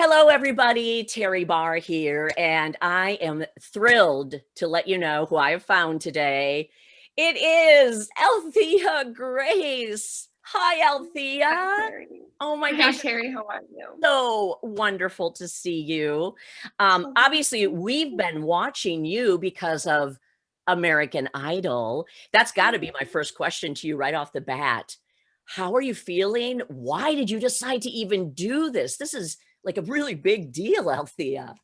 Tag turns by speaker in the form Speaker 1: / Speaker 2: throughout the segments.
Speaker 1: Hello, everybody. Teri Barr here, and I am thrilled to let you know who I have found today. It is Althea Grace. Hi,
Speaker 2: Hi,
Speaker 1: Althea.
Speaker 2: Terry.
Speaker 1: Oh my
Speaker 2: Hi,
Speaker 1: gosh,
Speaker 2: Terry. How are you?
Speaker 1: so wonderful to see you.
Speaker 2: So
Speaker 1: Obviously, we've been watching you because of American Idol. That's got to be my first question to you right off the bat. How are you feeling? Why did you decide to even do this? This is like a really big deal, Althea.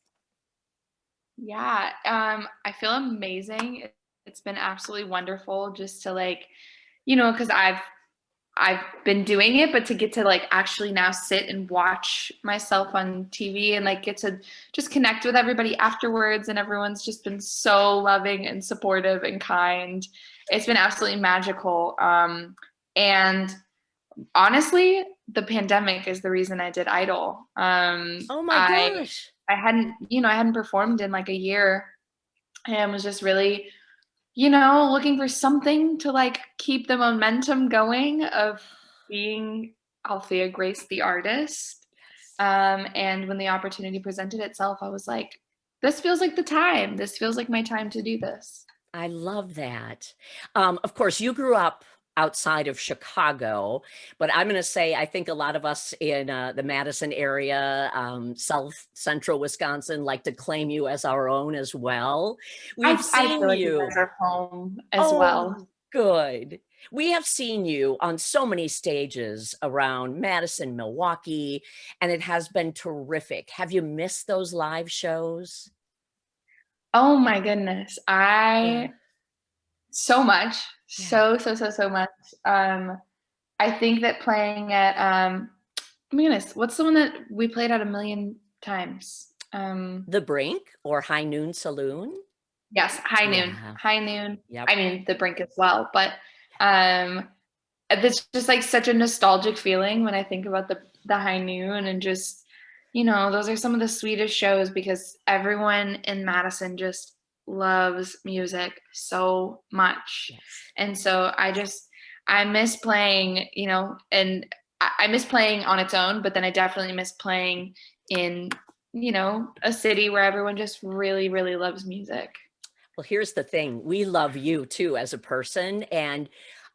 Speaker 2: yeah, I feel amazing. It's been absolutely wonderful just to because I've been doing it, but to get to actually now sit and watch myself on TV and get to just connect with everybody afterwards, and everyone's just been so loving and supportive and kind. It's been absolutely magical. And honestly, the pandemic is the reason I did Idol.
Speaker 1: Oh my
Speaker 2: I
Speaker 1: gosh.
Speaker 2: I hadn't, I hadn't performed in like a year and was just really, looking for something to keep the momentum going of being Althea Grace the artist. And when the opportunity presented itself, I was like, this feels like the time. This feels like my time to do this.
Speaker 1: I love that. Of course, you grew up outside of Chicago, but I'm going to say I think a lot of us in the Madison area, South Central Wisconsin, like to claim you as our own as well. We've
Speaker 2: I feel
Speaker 1: seen
Speaker 2: like you
Speaker 1: you.
Speaker 2: guys are home as well.
Speaker 1: Oh, good. We have seen you on so many stages around Madison, Milwaukee, and it has been terrific. Have you missed those live shows?
Speaker 2: Oh my goodness.
Speaker 1: Yeah.
Speaker 2: I so much.
Speaker 1: Yeah.
Speaker 2: So much. I think that playing at oh my goodness, what's the one that we played at a million times?
Speaker 1: The Brink or High Noon Saloon?
Speaker 2: Yes, High Noon.
Speaker 1: Yeah.
Speaker 2: High Noon.
Speaker 1: Yep.
Speaker 2: I mean, the Brink as well, but um it's just like such a nostalgic feeling when I think about the High Noon, and just, those are some of the sweetest shows because everyone in Madison just loves music so much.
Speaker 1: Yes.
Speaker 2: And so I miss playing, and I miss playing on its own, but then I definitely miss playing in, a city where everyone just really, really loves music.
Speaker 1: Well, here's the thing. We love you too as a person. And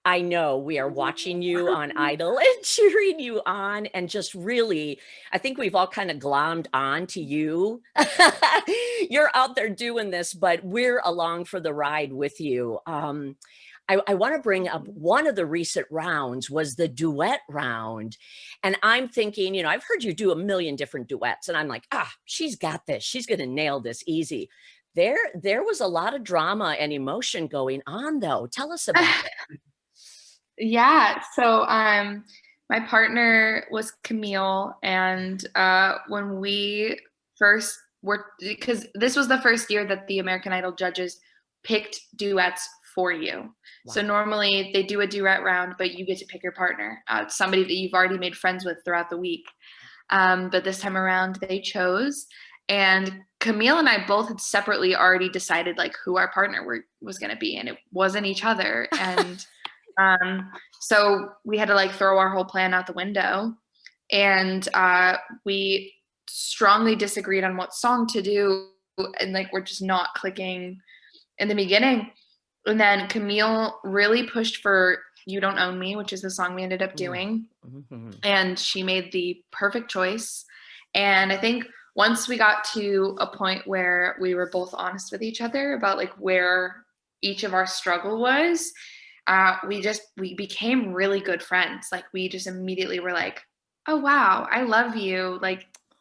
Speaker 1: I know we are watching you on Idol and cheering you on, and just really, I think we've all kind of glommed on to you. You're out there doing this, but we're along for the ride with you. I want to bring up one of the recent rounds was the duet round. And I'm thinking, I've heard you do a million different duets, and I'm like, she's got this. She's going to nail this easy. There was a lot of drama and emotion going on, though. Tell us about it.
Speaker 2: Yeah. So my partner was Camille, and when we first were, because this was the first year that the American Idol judges picked duets for you. So
Speaker 1: Wow.
Speaker 2: normally they do a duet round, but you get to pick your partner, somebody that you've already made friends with throughout the week. But this time around they chose, and Camille and I both had separately already decided who our partner was going to be, and it wasn't each other. And so we had to throw our whole plan out the window, and we strongly disagreed on what song to do, and we're just not clicking in the beginning. And then Camille really pushed for "You Don't Own Me," which is the song we ended up
Speaker 1: Mm.
Speaker 2: doing,
Speaker 1: Mhm.
Speaker 2: and she made the perfect choice. And I think once we got to a point where we were both honest with each other about where each of our struggle was, we became really good friends. We just immediately were like, oh wow, I love you,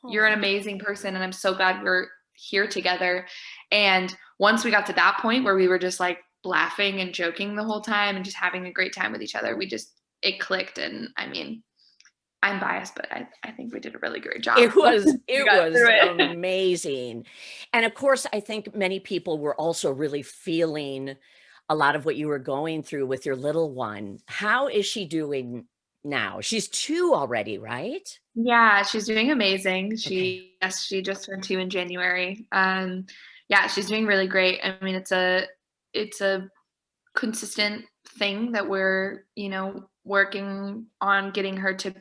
Speaker 2: you're an
Speaker 1: Oh.
Speaker 2: amazing person, and I'm so glad we're here together. And once we got to that point where we were just laughing and joking the whole time and just having a great time with each other, it clicked. And I mean, I'm biased, but I think we did a really great job
Speaker 1: It
Speaker 2: once
Speaker 1: was
Speaker 2: we
Speaker 1: it
Speaker 2: got
Speaker 1: was
Speaker 2: through it.
Speaker 1: amazing. And of course, I think many people were also really feeling a lot of what you were going through with your little one. How is she doing now? She's 2 already, right?
Speaker 2: Yeah, she's doing amazing.
Speaker 1: Okay.
Speaker 2: She just turned 2 in January. Yeah, she's doing really great. I mean, it's a consistent thing that we're, working on getting her to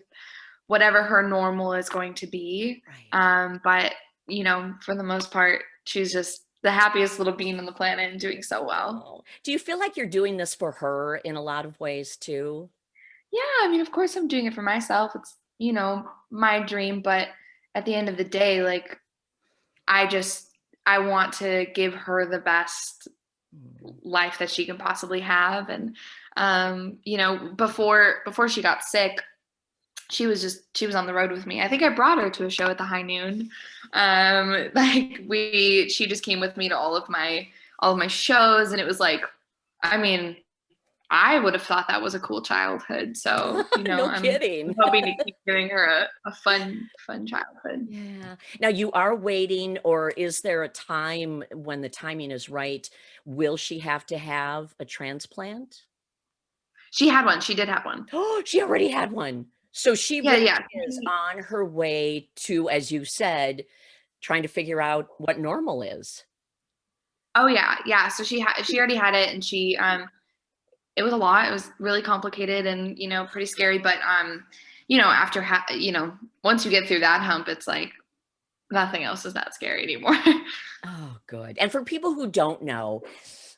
Speaker 2: whatever her normal is going to be.
Speaker 1: Right.
Speaker 2: But you know, for the most part, she's just the happiest little bean on the planet and doing so well.
Speaker 1: Oh, do you feel like you're doing this for her in a lot of ways too?
Speaker 2: Yeah, I mean, of course I'm doing it for myself. It's, you know, my dream, but at the end of the day, like I just I want to give her the best
Speaker 1: Mm.
Speaker 2: life that she can possibly have. And you know, before she got sick, she was on the road with me. I think I brought her to a show at the High Noon. Like she just came with me to all of my shows, and it was like, I mean, I would have thought that was a cool childhood. So, you know,
Speaker 1: No
Speaker 2: I'm
Speaker 1: kidding.
Speaker 2: hoping to keep giving her a fun childhood.
Speaker 1: Yeah. Now you are waiting, or is there a time when the timing is right? Will she have to have a transplant?
Speaker 2: She had one. She did have one.
Speaker 1: Oh, she already had one. So she
Speaker 2: Yeah,
Speaker 1: really
Speaker 2: yeah.
Speaker 1: is on her way to, as you said, trying to figure out what normal is.
Speaker 2: Oh yeah, yeah. So she already had it, and it was a lot. It was really complicated and, you know, pretty scary. But you know, you know, once you get through that hump, it's like nothing else is that scary anymore.
Speaker 1: Oh, good. And for people who don't know,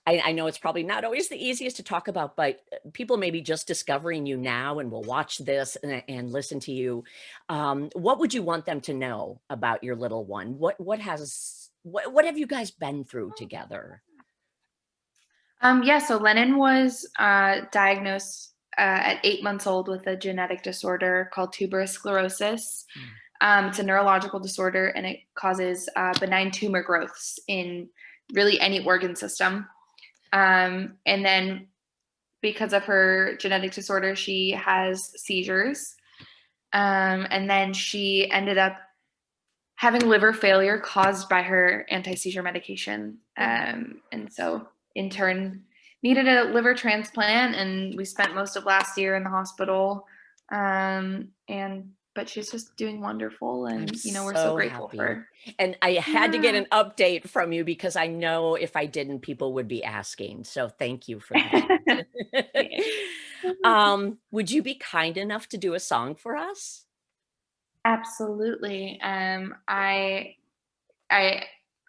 Speaker 1: I know it's probably not always the easiest to talk about, but people may be just discovering you now and will watch this and listen to you. What would you want them to know about your little one? What have you guys been through together?
Speaker 2: Yeah, so Lennon was diagnosed at 8 months old with a genetic disorder called tuberous sclerosis.
Speaker 1: Mm.
Speaker 2: It's a neurological disorder, and it causes benign tumor growths in really any organ system. And then because of her genetic disorder, she has seizures. And then she ended up having liver failure caused by her anti-seizure medication. And so in turn needed a liver transplant, and we spent most of last year in the hospital. And but she's just doing wonderful,
Speaker 1: I'm
Speaker 2: and you know, we're so
Speaker 1: so
Speaker 2: grateful for
Speaker 1: happy.
Speaker 2: her.
Speaker 1: And I had to get
Speaker 2: Yeah.
Speaker 1: an update from you because I know if I didn't, people would be asking. So thank you for that.
Speaker 2: Yeah.
Speaker 1: Would you be kind enough to do a song for us?
Speaker 2: Absolutely. I,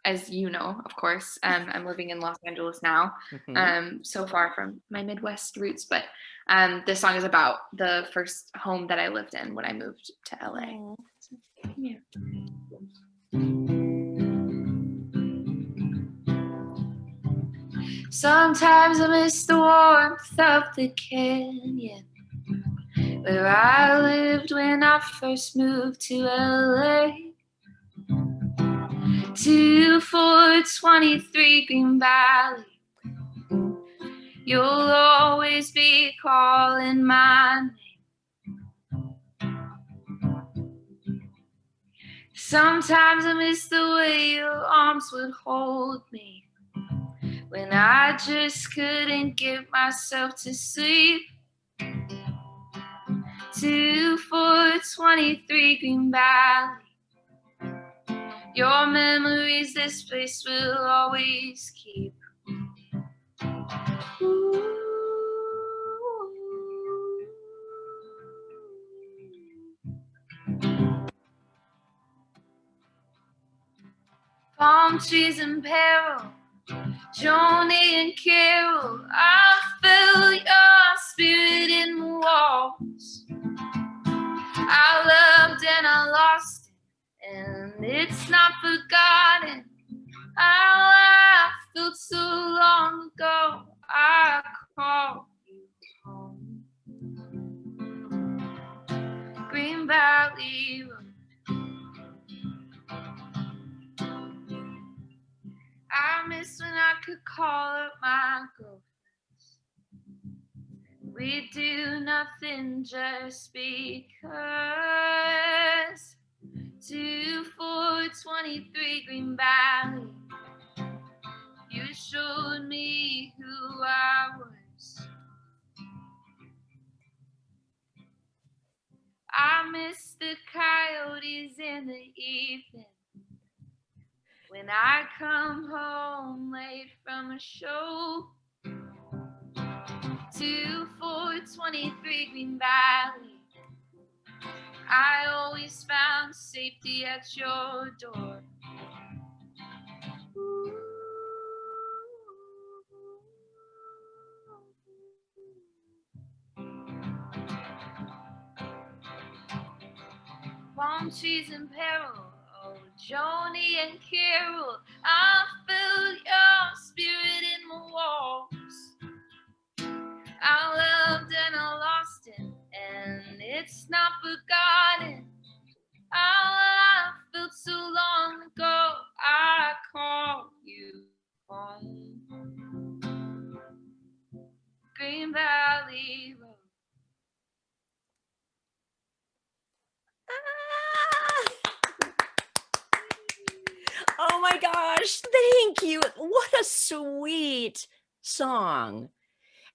Speaker 2: as you know, of course, I'm living in Los Angeles now,
Speaker 1: Mhm.
Speaker 2: so far from my Midwest roots. But this song is about the first home that I lived in when I moved to LA.
Speaker 1: Oh.
Speaker 2: So, yeah. Sometimes I miss the warmth of the canyon where I lived when I first moved to LA. 2423 Green Valley. You'll always be calling my name. Sometimes I miss the way your arms would hold me when I just couldn't get myself to sleep. 2423 Green Valley. Your memories this place will always keep. Ooh. Palm trees in peril, Joni and Carol. I feel your spirit in the walls. I loved and I lost it, and it's not forgotten how I felt so long ago. I called you home. Green Valley Road. I miss when I could call up my girlfriends. We do nothing just because. 2423 Green Valley. You showed me who I was. I miss the coyotes in the evening when I come home late from a show. 2423 Green Valley. I always found safety at your door. Palm trees in peril, oh Joni and Carol, I feel your spirit in my walls. I loved and I lost it, and it's not forgotten. I felt so long ago, I call you home. Green Valley Road.
Speaker 1: Oh my gosh, thank you. What a sweet song.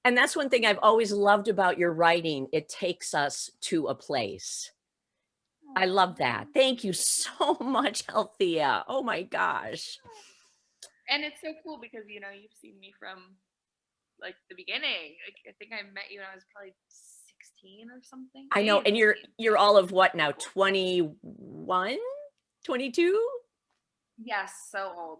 Speaker 1: And that's one thing I've always loved about your writing. It takes us to a place. I love that. Thank you so much, Althea. Oh my gosh.
Speaker 2: And it's so cool because, you know, you've seen me from like the beginning. Like, I think I met you when I was probably 16 or something.
Speaker 1: I know. And you're all of what now? 21, 22?
Speaker 2: Yes, so old.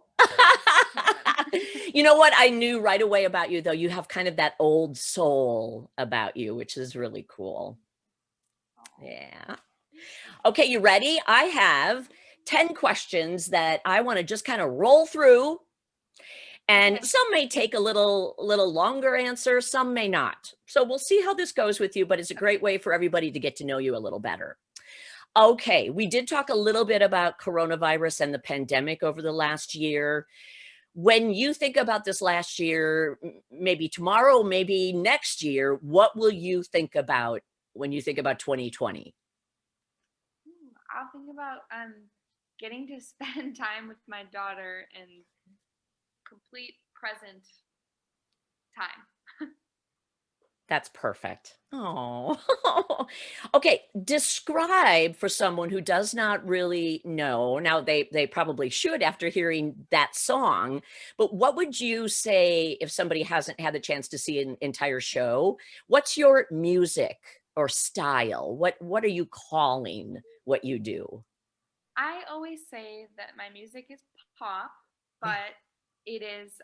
Speaker 1: You know what I knew right away about you, though? You have kind of that old soul about you, which is really cool. Yeah. Okay, you ready? I have 10 questions that I want to just kind of roll through. And some may take a little longer answer, some may not. So we'll see how this goes with you, but it's a great way for everybody to get to know you a little better. Okay, we did talk a little bit about coronavirus and the pandemic over the last year. When you think about this last year, maybe tomorrow, maybe next year, what will you think about when you think about 2020?
Speaker 2: I'll think about getting to spend time with my daughter and complete present time.
Speaker 1: That's perfect. Oh, okay. Describe for someone who does not really know. Now they probably should after hearing that song, but what would you say if somebody hasn't had the chance to see an entire show? What's your music or style? What are you calling what you do?
Speaker 2: I always say that my music is pop, but it is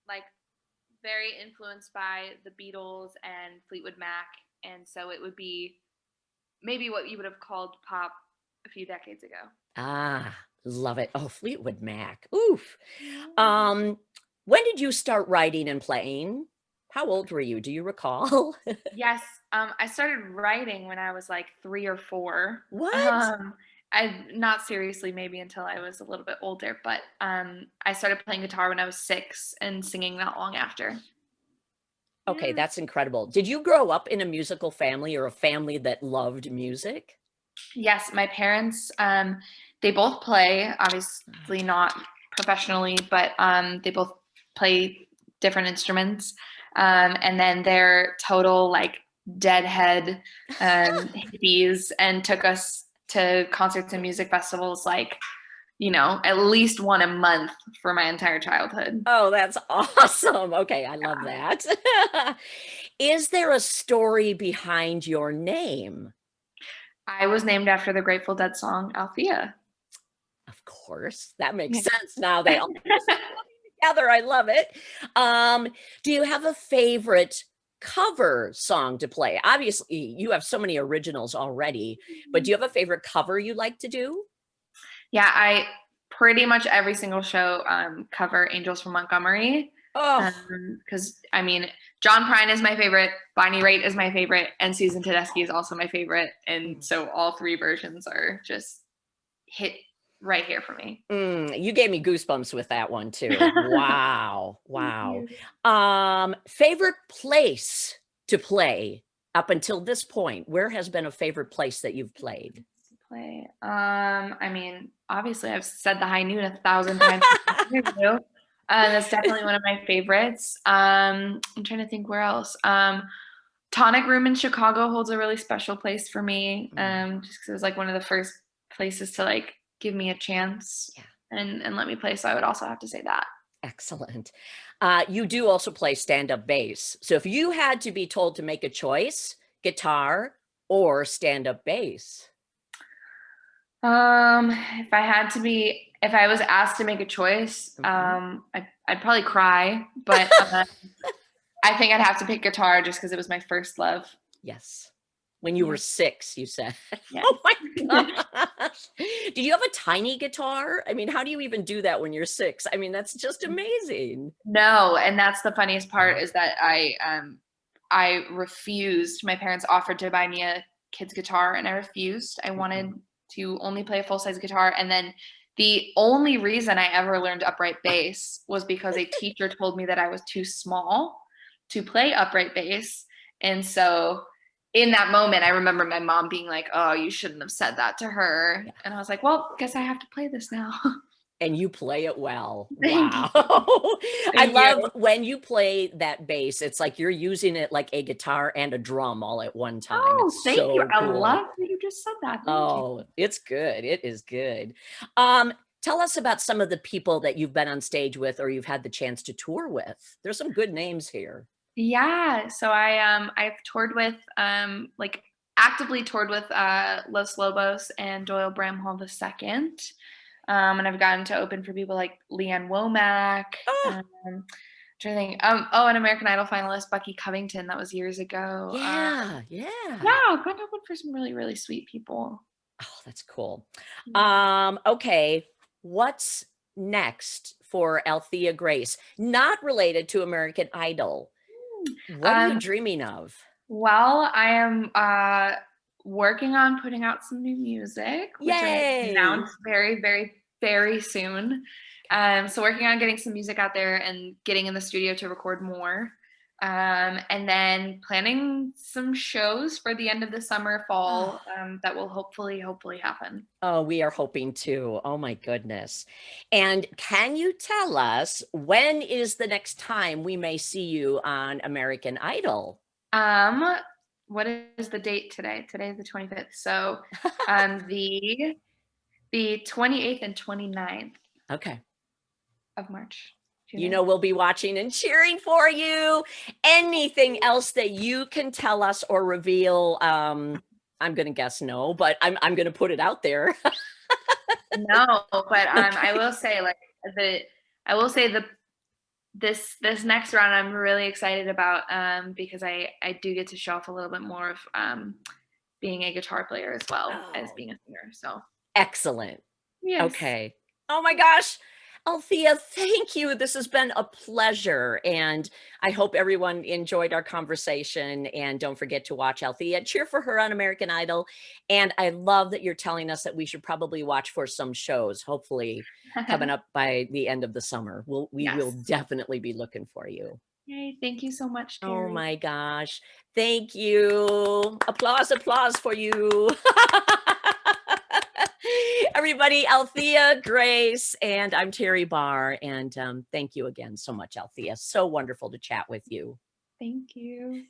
Speaker 2: like very influenced by the Beatles and Fleetwood Mac, and so it would be maybe what you would have called pop a few decades ago.
Speaker 1: Ah, love it. Oh, Fleetwood Mac. Oof. When did you start writing and playing? How old were you? Do you recall?
Speaker 2: Yes, I started writing when I was like 3 or 4.
Speaker 1: What?
Speaker 2: I not seriously maybe until I was a little bit older, but I started playing guitar when I was 6 and singing not long after.
Speaker 1: Okay, that's incredible. Did you grow up in a musical family or a family that loved music?
Speaker 2: Yes, my parents, they both play, obviously not professionally, but they both play different instruments. And then they're total like deadhead hippies and took us to concerts and music festivals like, you know, at least one a month for my entire childhood.
Speaker 1: Oh, that's awesome. Okay, I love that. Is there a story behind your name?
Speaker 2: I was named after the Grateful Dead song Althea.
Speaker 1: Of course, that makes
Speaker 2: Yeah.
Speaker 1: sense now. They all together. I love it. Do you have a favorite cover song to play? Obviously, you have so many originals already, but do you have a favorite cover you like to do?
Speaker 2: Yeah, I pretty much every single show cover Angels from Montgomery.
Speaker 1: Oh,
Speaker 2: Because I mean, John Prine is my favorite, Bonnie Raitt is my favorite, and Susan Tedeschi is also my favorite. And so all 3 versions are just hit right here for me.
Speaker 1: you gave me goosebumps with that one too. Wow. Wow.
Speaker 2: You.
Speaker 1: Favorite place to play up until this point? Where has been a favorite place that you've played?
Speaker 2: Play. I mean, obviously, I've said the High Noon 1,000 times. That's definitely one of my favorites. I'm trying to think where else. Tonic Room in Chicago holds a really special place for me. Just because it was like one of the first places to like give me a chance and let me play. So I would also have to say that.
Speaker 1: Excellent. You do also play stand-up bass. So if you had to be told to make a choice, guitar or stand-up bass?
Speaker 2: If I was asked to make a choice, I'd probably cry, but I think I'd have to pick guitar just because it was my first love.
Speaker 1: Yes. When you were 6, you said.
Speaker 2: Yeah.
Speaker 1: Oh my gosh. Do you have a tiny guitar? I mean, how do you even do that when you're 6? I mean, that's just amazing.
Speaker 2: No, and that's the funniest part is that I refused. My parents offered to buy me a kid's guitar and I refused. I wanted to only play a full-size guitar. And then the only reason I ever learned upright bass was because a teacher told me that I was too small to play upright bass. And so in that moment, I remember my mom being like, "Oh, you shouldn't have said that to her."
Speaker 1: Yeah.
Speaker 2: And I was like, "Well, guess I have to play this now."
Speaker 1: And you play it well.
Speaker 2: Thank
Speaker 1: Wow.
Speaker 2: you.
Speaker 1: I
Speaker 2: Thank
Speaker 1: love
Speaker 2: you.
Speaker 1: when you play that bass. It's like you're using it like a guitar and a drum all at one time.
Speaker 2: Oh,
Speaker 1: It's
Speaker 2: thank you.
Speaker 1: so
Speaker 2: I
Speaker 1: cool.
Speaker 2: love that you just said that. Thank you.
Speaker 1: Oh, it's good. It is good. Tell us about some of the people that you've been on stage with or you've had the chance to tour with. There's some good names here.
Speaker 2: Yeah, so I've toured with like actively toured with Los Lobos and Doyle Bramhall II. And I've gotten to open for people like Leanne Womack.
Speaker 1: Oh,
Speaker 2: Trying to think. Oh, an American Idol finalist, Bucky Covington. That was years ago.
Speaker 1: yeah,
Speaker 2: Yeah,
Speaker 1: yeah.
Speaker 2: I've gotten to open for some really, really sweet people.
Speaker 1: Oh, that's cool.
Speaker 2: Yeah.
Speaker 1: Okay. What's next for Althea Grace? Not related to American Idol. What are you
Speaker 2: Um,
Speaker 1: dreaming of?
Speaker 2: well, I am working on putting out some new music, which I'm going to
Speaker 1: Yay.
Speaker 2: announce very, very, very soon. So working on getting some music out there and getting in the studio to record more. And then planning some shows for the end of the summer, fall, that will hopefully happen.
Speaker 1: Oh, we are hoping to. Oh my goodness. And can you tell us when is the next time we may see you on American Idol?
Speaker 2: Um, what is the date today? Today is the 25th. So the 28th and 29th
Speaker 1: Okay.
Speaker 2: of March.
Speaker 1: You know, we'll be watching and cheering for you. Anything else that you can tell us or reveal? I'm going to guess no, but I'm going to put it out there.
Speaker 2: No, but I
Speaker 1: Okay.
Speaker 2: will say I will say this next round I'm really excited about because I do get to show off a little bit more of being a guitar player as well as
Speaker 1: Oh,
Speaker 2: being a singer. So
Speaker 1: excellent.
Speaker 2: yes.
Speaker 1: Okay. Oh my gosh. Althea, thank you. This has been a pleasure. And I hope everyone enjoyed our conversation. And don't forget to watch Althea. Cheer for her on American Idol. And I love that you're telling us that we should probably watch for some shows, hopefully coming up by the end of the summer. We will
Speaker 2: Yes.
Speaker 1: definitely be looking for you.
Speaker 2: Yay, thank you so much,
Speaker 1: Oh
Speaker 2: Teri.
Speaker 1: my gosh. Thank you. Applause, applause for you. Everybody, Althea Grace, and I'm Teri Barr. And thank you again so much, Althea. So wonderful to chat with you.
Speaker 2: Thank you.